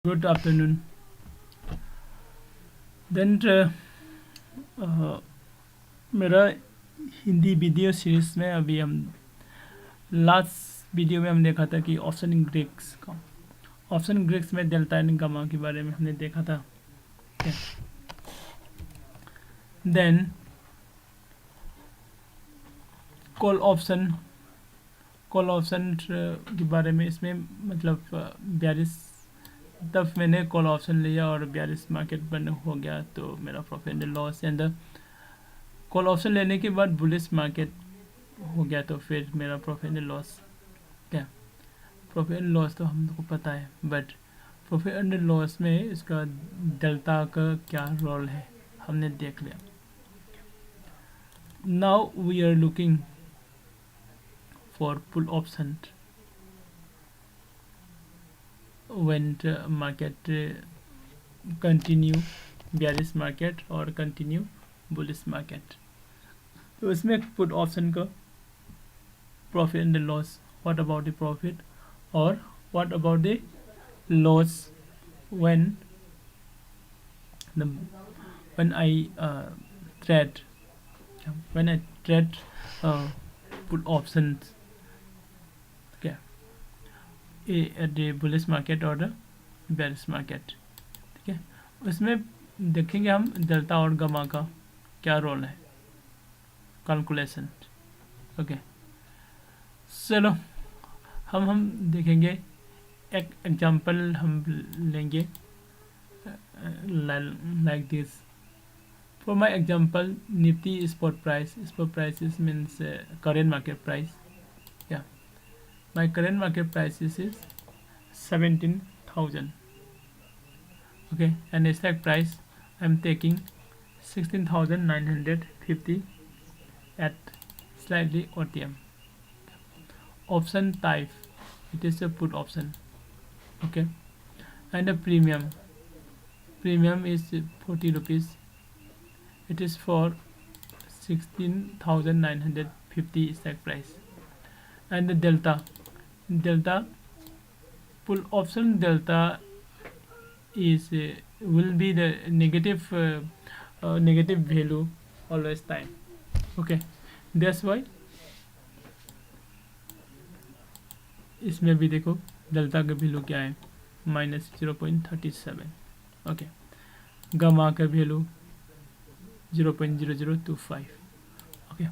Good afternoon. Then मेरा Hindi video series में अभी हम लास्ट वीडियो में हम देखा था कि ऑप्शन ग्रीक्स में डेल्टा एंड गामा के बारे में हमने देखा था. देन कॉल ऑप्शन के बारे में इसमें मतलब 42 तब मैंने कॉल ऑप्शन लिया और 42 मार्केट बंद हो गया तो मेरा profit and loss. And call option लेने के बाद बुलिश मार्केट हो गया तो फिर मेरा प्रॉफिट एंड लॉस. क्या प्रॉफिट एंड लॉस तो हमको पता है, बट प्रॉफिट एंड लॉस में इसका डेल्टा का क्या रोल है हमने देख लिया. Now we are looking for put option when market continue bearish market और continue bullish market. तो इसमें put option का profit and the loss, what about the profit or what about the loss when I trade put options at the bullish market और bearish market. ठीक है, उसमें देखेंगे हम डेल्टा और गामा का क्या रोल है कैलकुलेशन. ओके, चलो हम देखेंगे. एक एग्जांपल हम लेंगे like this. For my example Nifty spot price means current market price. My current market price is 17,000. Okay, and the strike price I'm taking 16,950 at slightly OTM. Option type, it is a put option. Okay, and the premium is 40 rupees. It is for 16,950 strike price. And the delta pull option delta is will be the negative value always time. Okay, that's why इसमें भी देखो delta का value क्या है -0.37. Okay, gamma का value 0.0025. Okay,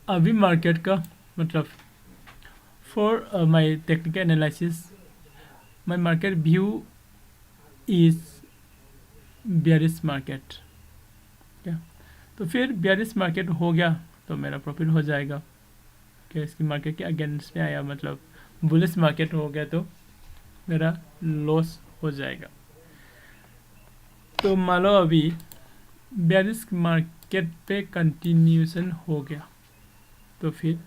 अभी market का मतलब for my technical analysis my market view is bearish market. क्या तो फिर बेयरिश मार्केट हो गया तो मेरा प्रॉफिट हो जाएगा. क्या इसकी मार्केट के अगेंस्ट में आया मतलब बुलिश मार्केट हो गया तो मेरा लॉस हो जाएगा. तो मान लो अभी बेयरिश मार्केट पे कंटिन्यूशन हो गया तो फिर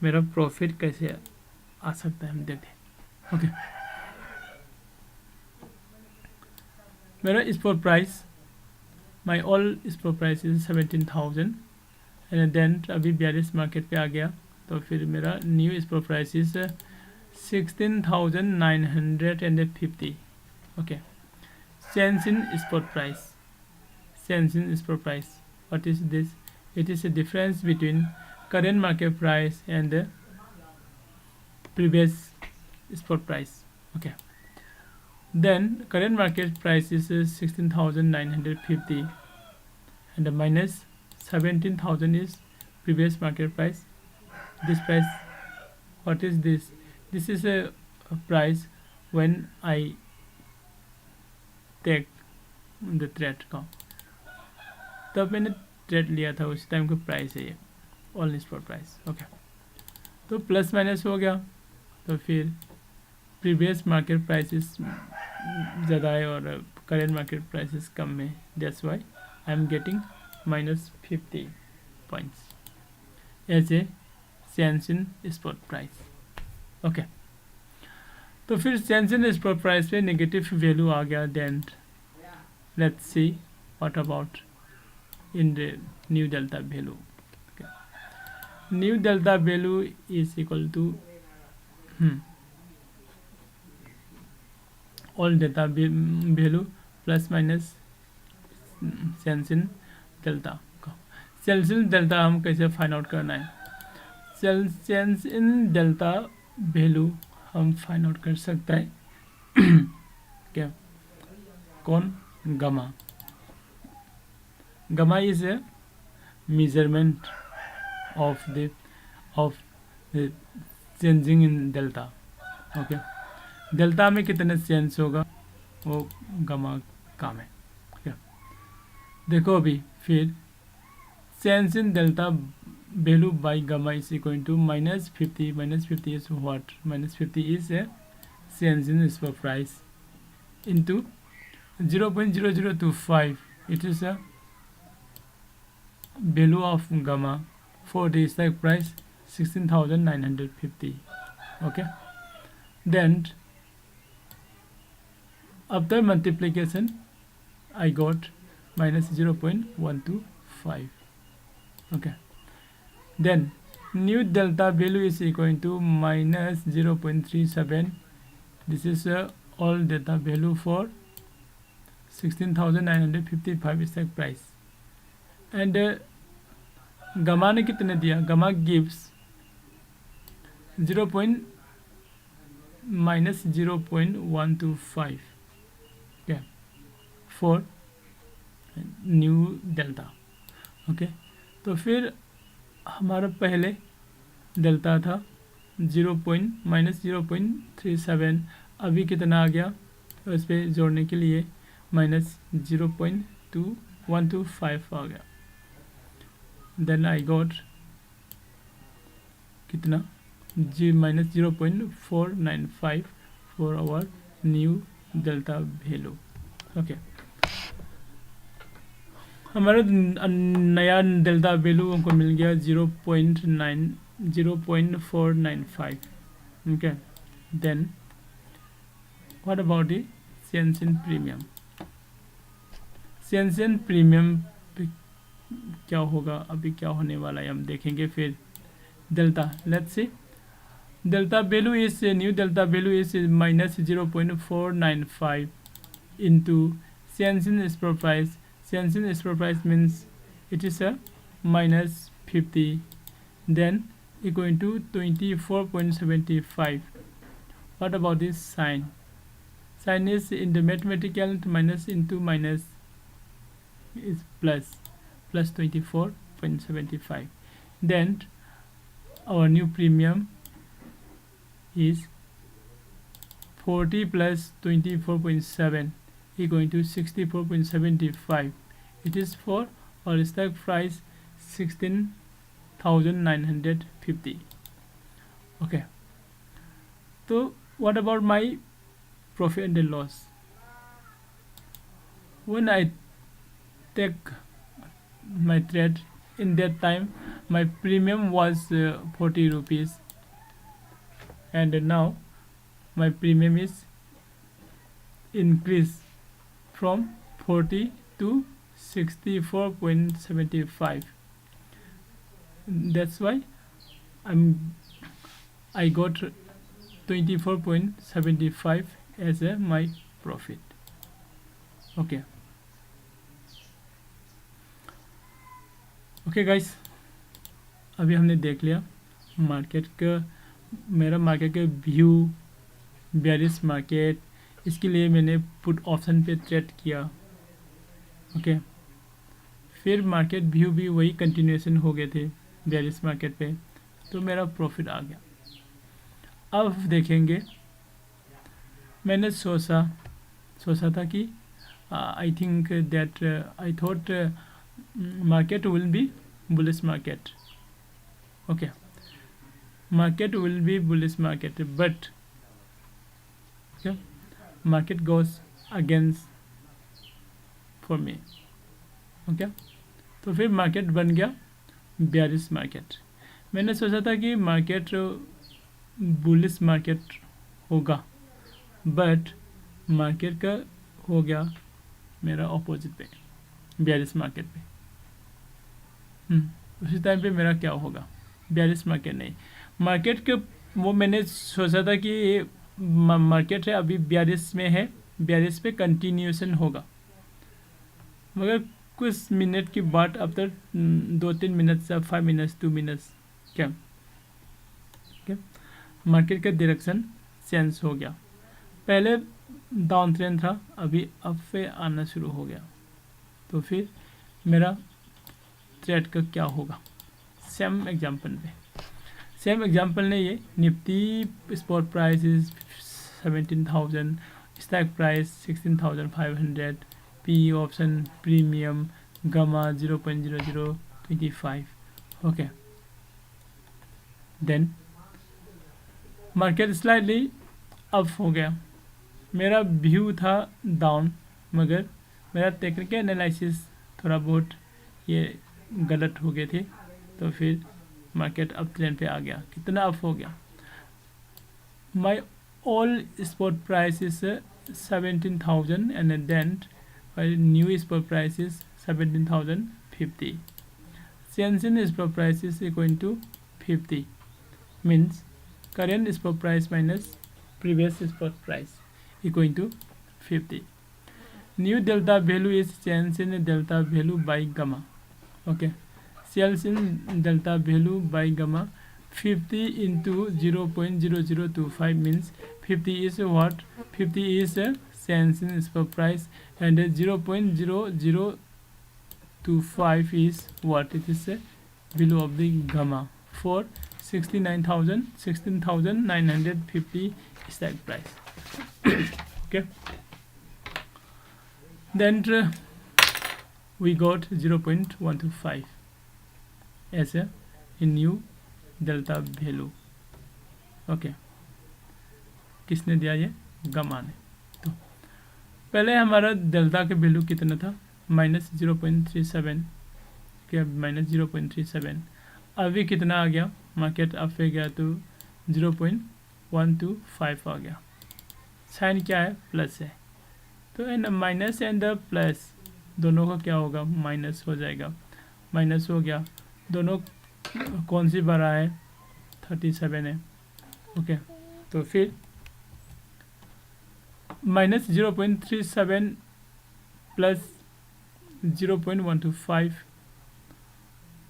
मेरा प्रॉफिट कैसे आ सकता है हम देखते हैं. ओके, मेरा spot price my old spot price is 17,000 and then अभी बेयरिश मार्केट पे आ गया तो फिर मेरा new spot price is 16,950. Okay, change in spot price, what is this? It is a difference between current market price and the previous spot price. Okay, then current market price is 16,950 and the minus 17,000 is previous market price. This price, what is this? This is a price when I take the trade का, तब मैंने trade लिया था उस time का price है ये all spot price. Okay, तो प्लस माइनस हो गया तो फिर प्रीवियस मार्केट प्राइसेस ज़्यादा है और करेंट मार्केट प्राइसेस कम है. That's why I am getting -50 points as a change in spot price. Okay, तो फिर चेंज इन स्पॉट प्राइस पे नेगेटिव वैल्यू आ गया. Then let's see what about in the new delta value. Okay. New delta value is equal to old delta value plus minus change in delta का। Change in delta हम कैसे find out करना है? Change in delta value हम find out कर सकता है क्या? कौन? Gamma. Gamma is a measurement of the changing in delta. Okay, delta में कितने चेंज होगा वो गामा काम है। क्या देखो अभी फिर change in delta value by gamma is equal to -50 -50 is what? -50 is a change in spot price into 0.0025 it is a value of gamma for the strike price 16,950. Okay, then after multiplication I got -0.125. Okay, then new delta value is equal to -0.37. this is all delta value for 16,955 strike price. And gamma ने कितने दिया? Gamma gives -0.125 क्या for new delta. Okay, तो फिर हमारा पहले delta था -0.37, अभी कितना आ गया उस पर जोड़ने के लिए -0.125 आ गया। देन आई गॉट कितना -0.495 for our new delta value. Okay, हमारा नया डेल्टा वैल्यू हमको मिल गया 0.495। Okay, then what about the change in premium? Change in premium क्या होगा? अभी क्या होने वाला है हम देखेंगे। फिर delta, let's see delta value is new delta value is -0.495 into change in spot price. Change in spot price means it is a -50, then equal to 24.75. what about this sign? Sign is in the mathematical minus into minus is plus 24.75. Then our new premium is 40 plus 24.7 equal to 64.75. It is for our stock price 16,950. Okay, so what about my profit and loss? When I take my trade, in that time my premium was 40 rupees, and now my premium is increased from 40 to 64.75. That's why I got 24.75 as my profit. Okay guys, अभी हमने देख लिया market का, मेरा market का view, bearish market, इसके लिए मैंने पुट ऑप्शन पे ट्रेड किया। ओके, फिर मार्केट व्यू भी वही कंटिन्यूएशन हो गए थे बेयरिश मार्केट पे, तो मेरा प्रॉफिट आ गया। अब देखेंगे, मैंने सोचा था कि I think that I thought market will be bullish market. Okay, market will be bullish market, but okay, market goes against for me. Okay, तो फिर मार्केट बन गया बेयरिश मार्केट। मैंने सोचा था कि मार्केट बुलिश मार्केट होगा, बट मार्केट का हो गया मेरा ऑपोजिट पे, बेयरिश मार्केट पे। उसी टाइम पे मेरा क्या होगा? बेयरिश मार्केट नहीं, मार्केट के वो मैंने सोचा था कि मार्केट है अभी बेयरिश में है, बेयरिश पे कंटिन्यूएशन होगा, मगर कुछ मिनट के बाद आफ्टर 2-3 मिनट से 5 मिनट्स 2 मिनट्स क्या मार्केट का डायरेक्शन चेंज हो गया, पहले डाउन ट्रेंड था अभी अप पे आना शुरू हो गया, तो फिर मेरा ट्रेड का क्या होगा। सेम एग्जांपल ने ये Nifty spot price is 17,000, stock price 16,500, P option premium gamma 0.0025, okay. Then market slightly up हो गया, मेरा व्यू था डाउन, मगर मेरा टेक्निकल एनालिसिस थोड़ा बहुत ये गलत हो गए थे, तो फिर मार्केट अप ट्रेंड पे आ गया। कितना अप हो गया, my old spot price is 17,000 and then my new spot price is 17,050, change in spot price is equal to 50, means current spot price minus previous spot price equal to 50. New delta value is change in delta value by gamma, okay. Sales in delta value by gamma 50 into 0.0025 means 50 is what, 50 is a change in spot price and 0.0025 is what, it is a value of the gamma for 16,950 strike price, okay. Then we got 0.125 as a new delta value, okay. किसने दिया, ये gamma ने। तो पहले हमारा delta का value कितना था, -0.37, क्या -0.37, अभी कितना आ गया, मार्केट अप पे गया तो 0.125 आ गया, साइन क्या है, प्लस है, तो एंड माइनस एंड प्लस दोनों का क्या होगा, माइनस हो जाएगा, माइनस हो गया, दोनों कौन सी बड़ा है, 37 है, ओके। तो फिर -0.37 प्लस 0.125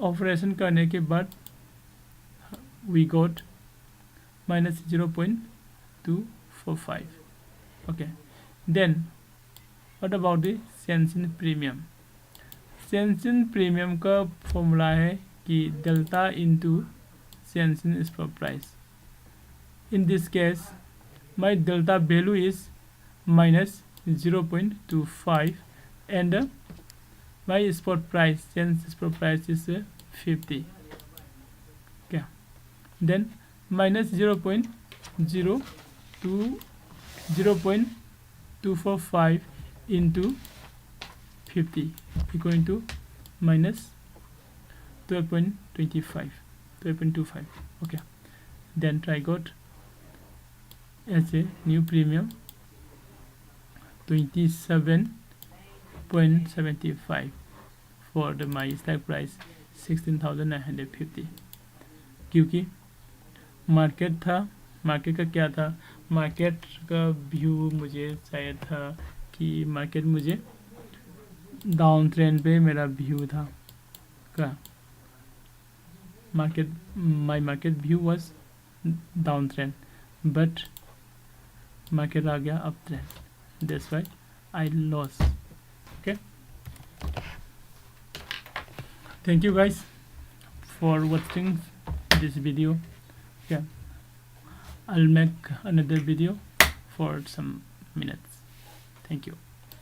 ऑपरेशन करने के बाद we got -0.245, okay. Then what about the change in premium, change in premium का फॉर्मूला है कि delta into change in spot price, in this case my delta value is -0.25 and my spot price, change spot price is 50, okay. Then -0.245 into 50 equal to -12.25, okay. Then I got as a new premium 27.75 for the my stock price 16,950, क्योंकि market था, market का क्या था, market का view मुझे शायद था कि मार्केट मुझे डाउन ट्रेंड पे मेरा व्यू था का, market my market view was down trend but market आ गया up trend, that's why I loss, okay. Thank you guys for watching this video. Yeah, I'll make another video for some minutes. Thank you.